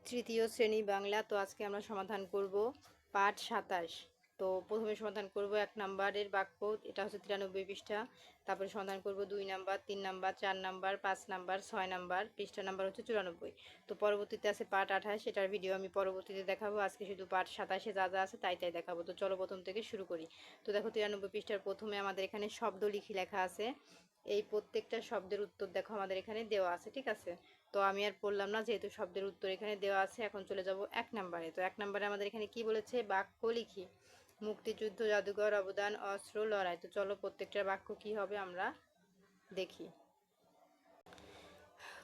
তৃতীয় শ্রেণী বাংলা। তো আজকে আমরা সমাধান করব পাঠ ২৭। তো প্রথমে সমাধান করব ১ নাম্বারের বাক্য, এটা হচ্ছে ৯৩ পৃষ্ঠা। তারপরে সমাধান করব ২ number, ৩ number, ৪ number, ৫ number, ৬ number, পৃষ্ঠা নাম্বার হচ্ছে ৯৪। তো পরবর্তীতে আছে পাঠ ২৮, সেটার ভিডিও আমি পরবর্তীতে দেখাবো। আজকে শুধু পাঠ ২৭-এ যা যা আছে তাই দেখাবো। তো চলো প্রথম থেকে শুরু করি। তো দেখো ৯৩ পৃষ্ঠার প্রথমে আমাদের এখানে শব্দ লিখি লেখা আছে। এই প্রত্যেকটা শব্দের উত্তর দেখো আমাদের এখানে দেওয়া আছে, ঠিক আছে। তো আমি আর পড়লাম না, যেহেতু শব্দের উত্তর এখানে দেওয়া আছে। এখন চলে যাব ১ নাম্বারে। তো ১ নাম্বারে আমাদের এখানে কি বলেছে, বাক্য লিখি। মুক্তিযুদ্ধ, জাদুঘর, অবদান, অস্ত্র, লড়াই। তো চলো প্রত্যেকটার বাক্য কি হবে আমরা দেখি।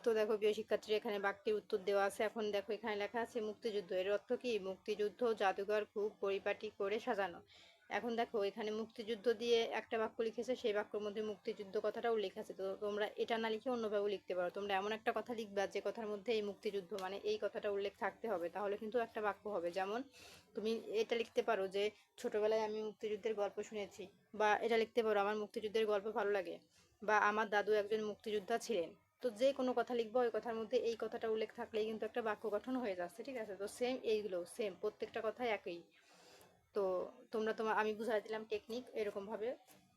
তো দেখো প্রিয় শিক্ষার্থী, এখানে বাক্যের উত্তর দেওয়া আছে। এখন দেখো এখানে লেখা আছে মুক্তিযুদ্ধ, এর অর্থ কি? মুক্তিযুদ্ধ জাদুঘর খুব পরিপাটি করে সাজানো। এখন দেখো এখানে মুক্তিযুদ্ধ দিয়ে একটা বাক্য লিখেছে, সেই বাক্যের মধ্যে মুক্তিযুদ্ধ কথাটা উল্লেখ আছে। তো তোমরা এটা না লিখে অন্যভাবেও লিখতে পারো। তোমরা এমন একটা কথা লিখবা যে কথার মধ্যে এই মুক্তিযুদ্ধ মানে এই কথাটা উল্লেখ থাকতে হবে, তাহলে কিন্তু একটা বাক্য হবে। যেমন তুমি এটা লিখতে পারো যে ছোটবেলায় আমি মুক্তিযুদ্ধের গল্প শুনেছি, বা এটা লিখতে পারো আমার মুক্তিযুদ্ধের গল্প ভালো লাগে, বা আমার দাদু একজন মুক্তিযোদ্ধা ছিলেন। তো যে কোনো কথা লিখবো, ওই কথার মধ্যে এই কথাটা উল্লেখ থাকলেই কিন্তু একটা বাক্য গঠন হয়ে যাচ্ছে, ঠিক আছে। তো সেম এইগুলো সেম প্রত্যেকটা কথাই একই। তো আমি বুঝাই দিলাম টেকনিক, এরকমভাবে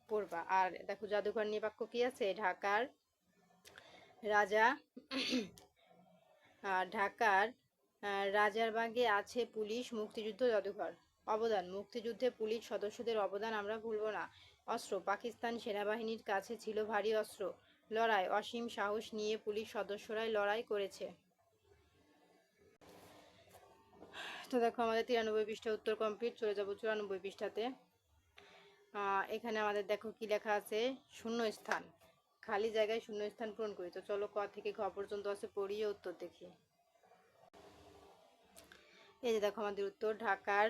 পড়বা। আর দেখো জাদুঘর নিয়ে বাক্য কি আছে, ঢাকার রাজা ঢাকার রাজারবাগে আছে পুলিশ মুক্তিযুদ্ধ জাদুঘর। অবদান, মুক্তিযুদ্ধে পুলিশ সদস্যদের অবদান আমরা ভুলব না। অস্ত্র, পাকিস্তান সেনাবাহিনীর কাছে ছিল ভারী অস্ত্র। লড়াই, অসীম সাহস নিয়ে পুলিশ সদস্যরাই লড়াই করেছে। তো দেখো আমাদের ৯৩ পৃষ্ঠা উত্তর কমপ্লিট। চলে যাব ৯৪ পৃষ্ঠাতে। এখানে আমাদের দেখো কি লেখা আছে, শূন্য স্থান, খালি জায়গায় শূন্য স্থান পূরণ করি। তো চলো ক থেকে ঘ পর্যন্ত আছে, পড়িয়ে উত্তর দেখি। এই যে দেখো আমাদের উত্তর, ঢাকার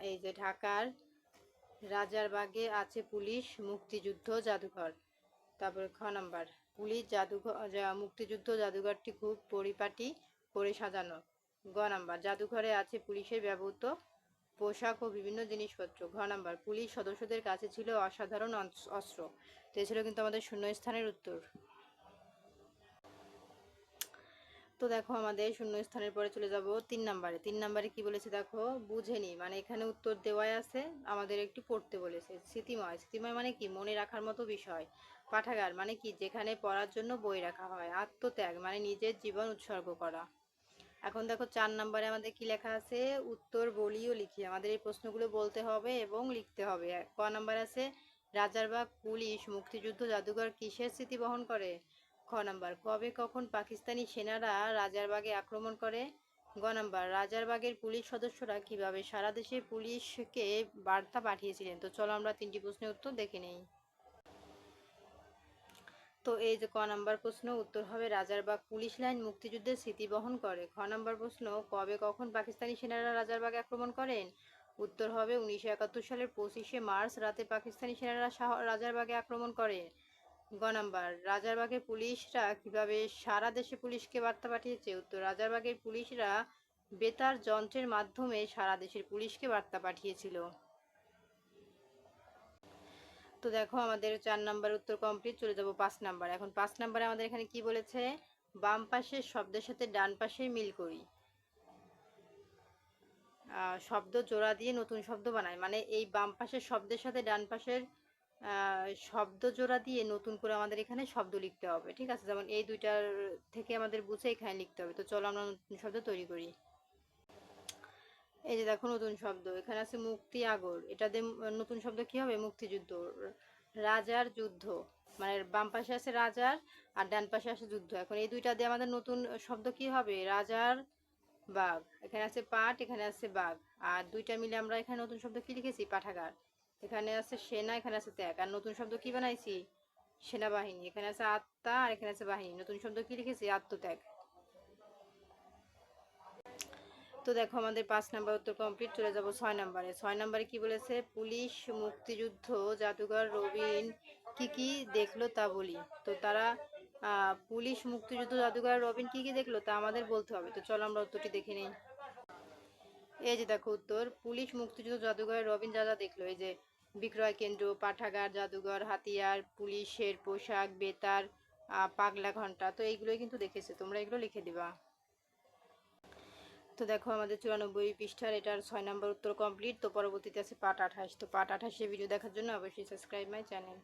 এই যে ঢাকার রাজারবাগে আছে পুলিশ মুক্তিযুদ্ধ জাদুঘর। তারপরে খ নাম্বার, পুলিশ জাদুঘর মুক্তিযুদ্ধ জাদুঘরটি খুব পরিপাটি করে সাজানো। গ নাম্বার, জাদুঘরে আছে পুলিশের ব্যবহৃত পোশাক ও বিভিন্ন জিনিসপত্র। ঘ নাম্বার, পুলিশ সদস্যদের কাছে ছিল অসাধারণ অস্ত্র। তো এ ছিল কিন্তু আমাদের শূন্যস্থানের উত্তর। তো দেখো আমাদের শূন্যস্থানের পরে চলে যাব ৩ নাম্বারে। ৩ নাম্বারে কি বলেছে দেখো, বুঝেনি, মানে এখানে উত্তর দেওয়াই আছে, আমাদের একটু পড়তে বলেছে। স্মৃতিময়, স্মৃতিময় মানে কি? মনে রাখার মতো বিষয়। পাঠাগার মানে কি? যেখানে পড়ার জন্য বই রাখা হয়। আত্মত্যাগ মানে নিজের জীবন উৎসর্গ করা। এখন দেখো ৪ নাম্বারে আমাদের কি লেখা আছে, উত্তর বলিও লিখি। আমাদের এই প্রশ্নগুলো বলতে হবে এবং লিখতে হবে। ক নাম্বার আছে, রাজারবাগ পুলিশ মুক্তিযুদ্ধ জাদুঘর কিসের স্মৃতি বহন করে? খ নাম্বার, কবে কখন পাকিস্তানি সেনারা রাজারবাগে আক্রমণ করে? গ নাম্বার, রাজারবাগের পুলিশ সদস্যরা কিভাবে সারা দেশে পুলিশকে বার্তা পাঠিয়েছিলেন? তো চলো আমরা ৩টি প্রশ্নের উত্তর দেখে নেই। তো এই যে ক নাম্বার প্রশ্ন, উত্তর হবে রাজারবাগ পুলিশ লাইন মুক্তিযুদ্ধের স্মৃতি বহন করে। খ নাম্বার প্রশ্ন, কবে কখন পাকিস্তানি সেনারা রাজারবাগে আক্রমণ করেন? উত্তর হবে ১৯৭১ সালের ২৫শে মার্চ রাতে পাকিস্তানি সেনারা রাজারবাগে আক্রমণ করে। গ নাম্বার, রাজারবাগের পুলিশরা কিভাবে সারা দেশে পুলিশকে বার্তা পাঠিয়েছে? উত্তর, রাজারবাগের পুলিশরা বেতার যন্ত্রের মাধ্যমে সারা দেশের পুলিশকে বার্তা পাঠিয়েছিল। তো দেখো আমাদের ৪ নাম্বার উত্তর কমপ্লিট। চলে যাব ৫ নাম্বার। এখন ৫ নাম্বারে আমাদের এখানে কি বলেছে, বাম পাশের শব্দের সাথে ডান পাশের মিল করি। শব্দ জোড়া দিয়ে নতুন শব্দ বানায়, মানে এই বাম পাশের শব্দের সাথে ডান পাশের শব্দ জোড়া দিয়ে নতুন করে আমাদের এখানে শব্দ লিখতে হবে, ঠিক আছে। যেমন এই দুইটার থেকে আমাদের বুঝে এখানে লিখতে হবে। তো চলো আমরা নতুন শব্দ তৈরি করি। এই যে দেখো নতুন শব্দ এখানে আছে, মুক্তি আগর। এটা দিয়ে নতুন শব্দ কি হবে? মুক্তিযুদ্ধ। রাজার যুদ্ধ, মানে বাম পাশে আছে রাজার আর ডান পাশে আছে যুদ্ধ। এখন এই দুইটা দিয়ে আমাদের নতুন শব্দ কি হবে? রাজার বাঘ। এখানে আছে পাট, এখানে আছে বাঘ, আর দুইটা মিলে আমরা এখানে নতুন শব্দ কি লিখেছি? পাঠাগার। এখানে আছে সেনা, এখানে আছে ত্যাগ। আর নতুন শব্দ কি বানাইছি? সেনাবাহিনী। এখানে আছে আত্মা আর এখানে আছে বাহিনী। নতুন শব্দ কি লিখেছি? আত্মত্যাগ। তো দেখো আমাদের ৫ নাম্বার উত্তর কমপ্লিট। চলে যাব ৬ নাম্বারে। ৬ নাম্বারে কি বলেছে, পুলিশ মুক্তিযুদ্ধ জাদুঘর রবিন কি কি দেখলো তা বলি। তো তারা পুলিশ মুক্তিযুদ্ধ জাদুঘর রবিন কি কি দেখলো তা আমাদের বলতে হবে। তো চলো আমরা উত্তরটি দেখে নিই। এই যে দেখো উত্তর, পুলিশ মুক্তিযুদ্ধ জাদুঘরে রবিন যা যা দেখলো, এই যে বিক্রয় কেন্দ্র, পাঠাগার, জাদুঘর, হাতিয়ার, পুলিশের পোশাক, বেতার, পাগলা ঘন্টা। তো এইগুলোই কিন্তু দেখেছে, তোমরা এগুলো লিখে দিবা। তো দেখো আমাদের 94 পৃষ্ঠার এটার 6 নম্বর উত্তর কমপ্লিট। তো পরবর্তীতে আছে পার্ট 28। তো পার্ট 28 ভিডিও দেখার জন্য অবশ্যই সাবস্ক্রাইব মাই চ্যানেল।